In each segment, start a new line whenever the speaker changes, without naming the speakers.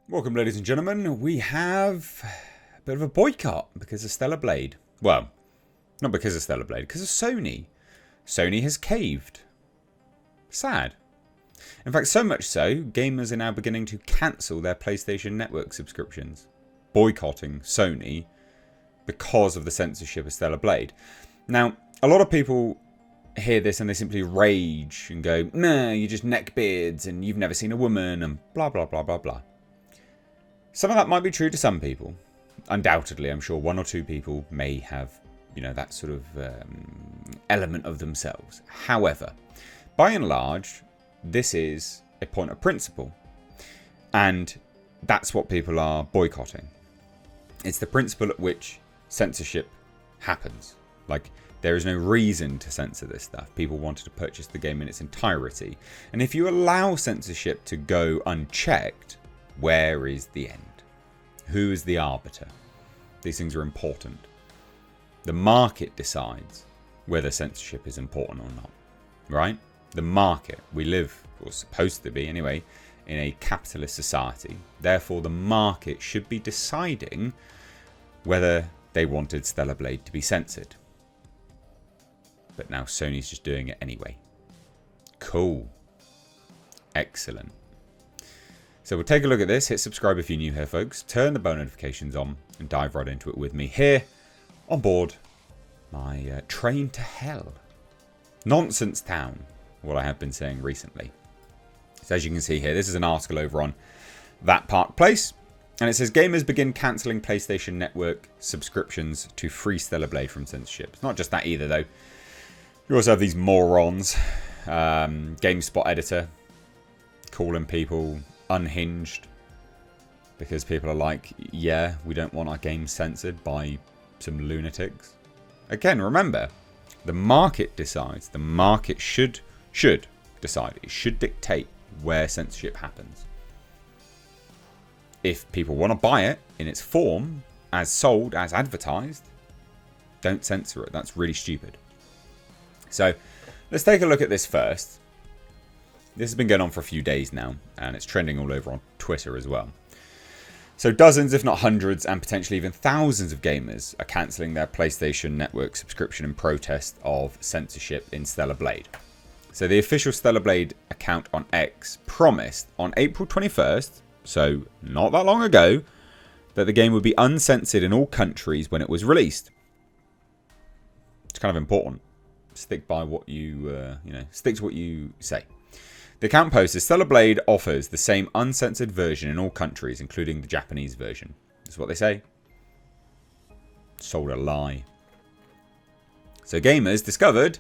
Welcome, ladies and gentlemen. We have a bit of a boycott because of Stellar Blade. Well, not because of Stellar Blade, because of Sony. Sony has caved. Sad. In fact, so much so, gamers are now beginning to cancel their PlayStation Network subscriptions, boycotting Sony because of the censorship of Stellar Blade. Now, a lot of people hear this and they simply rage and go, "Nah, you're just neckbeards and you've never seen a woman," and blah, blah, blah, blah, blah. Some of that might be true to some people. Undoubtedly, I'm sure one or two people may have, that sort of element of themselves. However, by and large, this is a point of principle. And that's what people are boycotting. It's the principle at which censorship happens. Like, there is no reason to censor this stuff. People wanted to purchase the game in its entirety. And if you allow censorship to go unchecked, where is the end? Who is the arbiter? These things are important. The market decides whether censorship is important or not. Right? The market. We live, or supposed to be anyway, in a capitalist society. Therefore, the market should be deciding whether they wanted Stellar Blade to be censored. But now Sony's just doing it anyway. Cool. Excellent. So we'll take a look at this. Hit subscribe if you're new here, folks. Turn the bell notifications on and dive right into it with me here on board my train to hell. Nonsense Town, what I have been saying recently. So as you can see here, this is an article over on That Park Place. And it says, gamers begin cancelling PlayStation Network subscriptions to free Stellar Blade from censorship. It's not just that either, though. You also have these morons. GameSpot editor calling people unhinged because people are like, yeah, we don't want our games censored by some lunatics. Again, remember, the market decides. The market should decide. It should dictate where censorship happens. If people want to buy it in its form, as sold, as advertised, don't censor it. That's really stupid. So let's take a look at this first. This has been going on for a few days now, and it's trending all over on Twitter as well. So dozens, if not hundreds, and potentially even thousands of gamers are cancelling their PlayStation Network subscription in protest of censorship in Stellar Blade. So the official Stellar Blade account on X promised on April 21st, so not that long ago, that the game would be uncensored in all countries when it was released. It's kind of important. Stick by what you, stick to what you say. The account post says Stellar Blade offers the same uncensored version in all countries, including the Japanese version. That's what they say. Sold a lie. So gamers discovered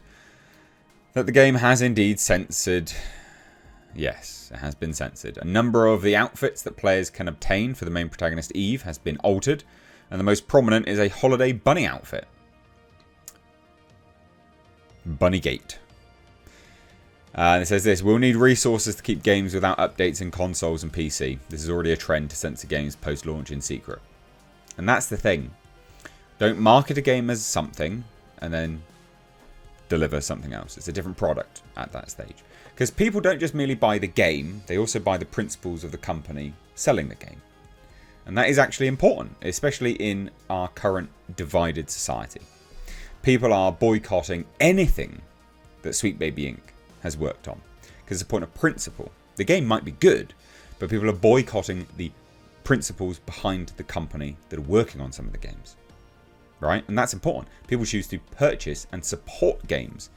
that the game has indeed censored. Yes, it has been censored. A number of the outfits that players can obtain for the main protagonist Eve has been altered, and the most prominent is a holiday bunny outfit. Bunnygate. It says this: we'll need resources to keep games without updates in consoles and PC. This is already a trend to censor games post-launch in secret. And that's the thing. Don't market a game as something and then deliver something else. It's a different product at that stage. Because people don't just merely buy the game, they also buy the principles of the company selling the game. And that is actually important, especially in our current divided society. People are boycotting anything that Sweet Baby Inc. has worked on. Because it's a point of principle. The game might be good, but people are boycotting the principles behind the company that are working on some of the games. Right? And that's important. People choose to purchase and support games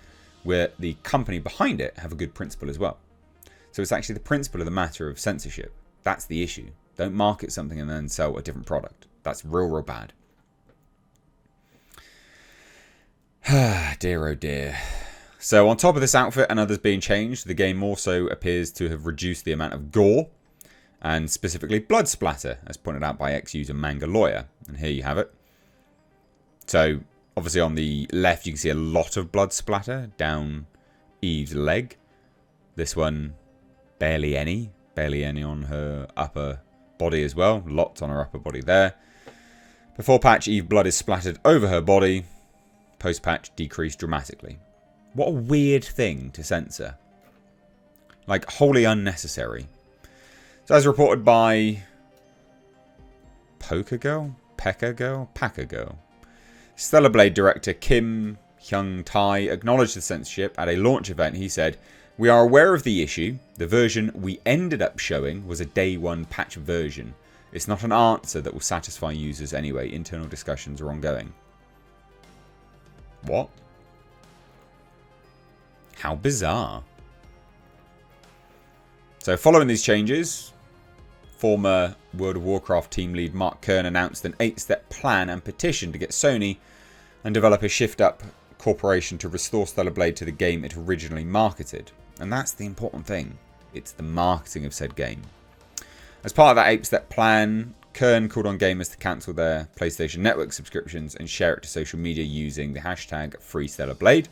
where the company behind it have a good principle as well. So it's actually the principle of the matter of censorship. That's the issue. Don't market something and then sell a different product. That's real bad. Dear oh dear. So on top of this outfit and others being changed, the game also appears to have reduced the amount of gore and specifically blood splatter, as pointed out by ex-user Manga Lawyer. And here you have it. So obviously on the left you can see a lot of blood splatter down Eve's leg. This one barely any on her upper body as well. Lots on her upper body there. Before patch, Eve blood is splattered over her body. Post patch decreased dramatically. What a weird thing to censor. Like, wholly unnecessary. So as reported by Poker Girl? Pecker Girl? Packer Girl. Stellar Blade director Kim Hyung-tae acknowledged the censorship at a launch event. He said, "We are aware of the issue. The version we ended up showing was a day one patch version. It's not an answer that will satisfy users anyway. Internal discussions are ongoing." What? How bizarre. So following these changes, former World of Warcraft team lead Mark Kern announced an 8-step plan and petition to get Sony and developer Shift Up Corporation to restore Stellar Blade to the game it originally marketed. And that's the important thing. It's the marketing of said game. As part of that 8-step plan, Kern called on gamers to cancel their PlayStation Network subscriptions and share it to social media using the hashtag #FreeStellarBlade.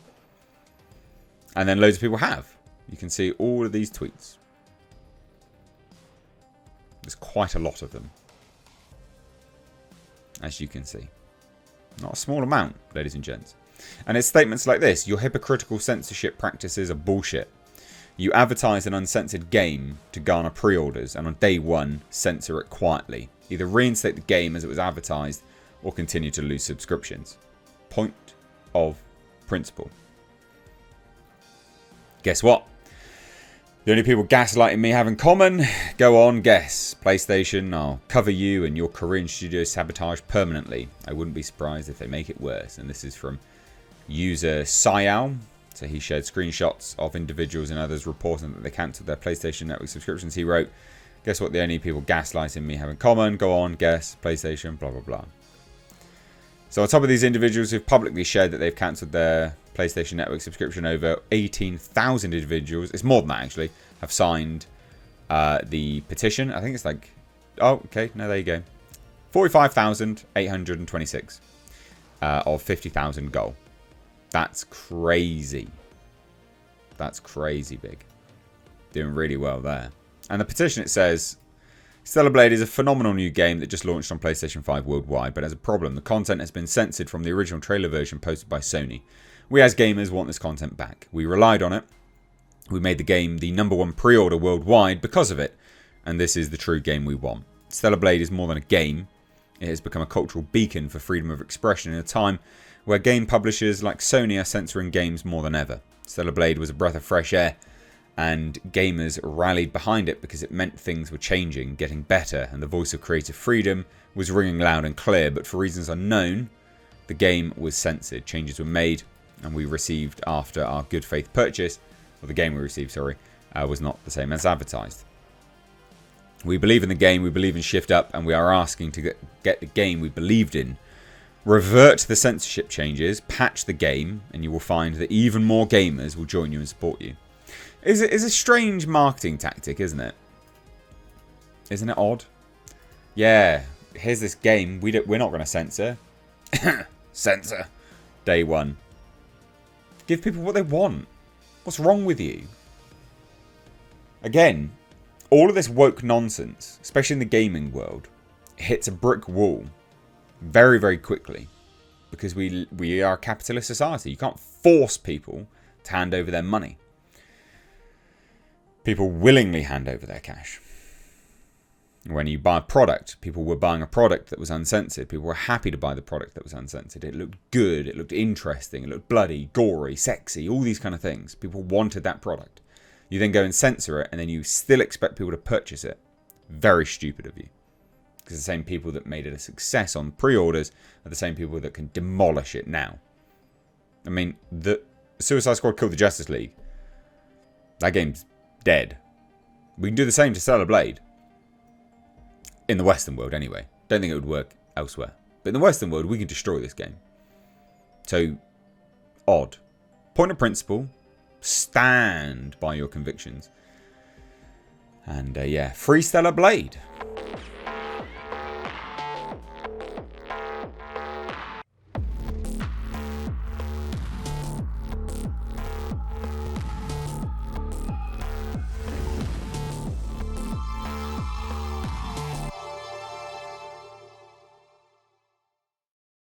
And then loads of people have. You can see all of these tweets. There's quite a lot of them, as you can see. Not a small amount, ladies and gents. And it's statements like this: your hypocritical censorship practices are bullshit. You advertise an uncensored game to garner pre-orders, and on day one, censor it quietly. Either reinstate the game as it was advertised, or continue to lose subscriptions. Point of principle. Guess what? The only people gaslighting me have in common? Go on, guess. PlayStation, I'll cover you and your Korean studio sabotage permanently. I wouldn't be surprised if they make it worse. And this is from user Sayao. So he shared screenshots of individuals and others reporting that they cancelled their PlayStation Network subscriptions. He wrote, guess what the only people gaslighting me have in common? Go on, guess. PlayStation, blah, blah, blah. So on top of these individuals who've publicly shared that they've cancelled their PlayStation Network subscription, over 18,000 individuals, it's more than that actually, have signed the petition. I think it's like, oh, okay, no, there you go. 45,826 of 50,000 goal. That's crazy. That's crazy big. Doing really well there. And the petition, it says, Stellar Blade is a phenomenal new game that just launched on PlayStation 5 worldwide, but has a problem. The content has been censored from the original trailer version posted by Sony. We as gamers want this content back. We relied on it. We made the game the #1 pre-order worldwide because of it. And this is the true game we want. Stellar Blade is more than a game. It has become a cultural beacon for freedom of expression in a time where game publishers like Sony are censoring games more than ever. Stellar Blade was a breath of fresh air, and gamers rallied behind it because it meant things were changing, getting better, and the voice of creative freedom was ringing loud and clear. But for reasons unknown, the game was censored. Changes were made, and we received after our good faith purchase, or the game we received, sorry, was not the same as advertised. We believe in the game, we believe in Shift Up, and we are asking to get the game we believed in. Revert the censorship changes, patch the game, and you will find that even more gamers will join you and support you. It's a strange marketing tactic, isn't it? Isn't it odd? Yeah, here's this game we're not going to censor. Censor. Day one. Give people what they want. What's wrong with you? Again, all of this woke nonsense, especially in the gaming world, hits a brick wall very, very quickly, because we are a capitalist society. You can't force people to hand over their money. People willingly hand over their cash. When you buy a product, people were buying a product that was uncensored. People were happy to buy the product that was uncensored. It looked good, it looked interesting, it looked bloody, gory, sexy, all these kind of things. People wanted that product. You then go and censor it, and then you still expect people to purchase it. Very stupid of you. Because the same people that made it a success on pre-orders are the same people that can demolish it now. I mean, the Suicide Squad killed the Justice League. That game's dead. We can do the same to Stellar Blade. In the Western world, anyway. Don't think it would work elsewhere. But in the Western world, we can destroy this game. So, odd. Point of principle. Stand by your convictions. And, yeah, free Stellar Blade.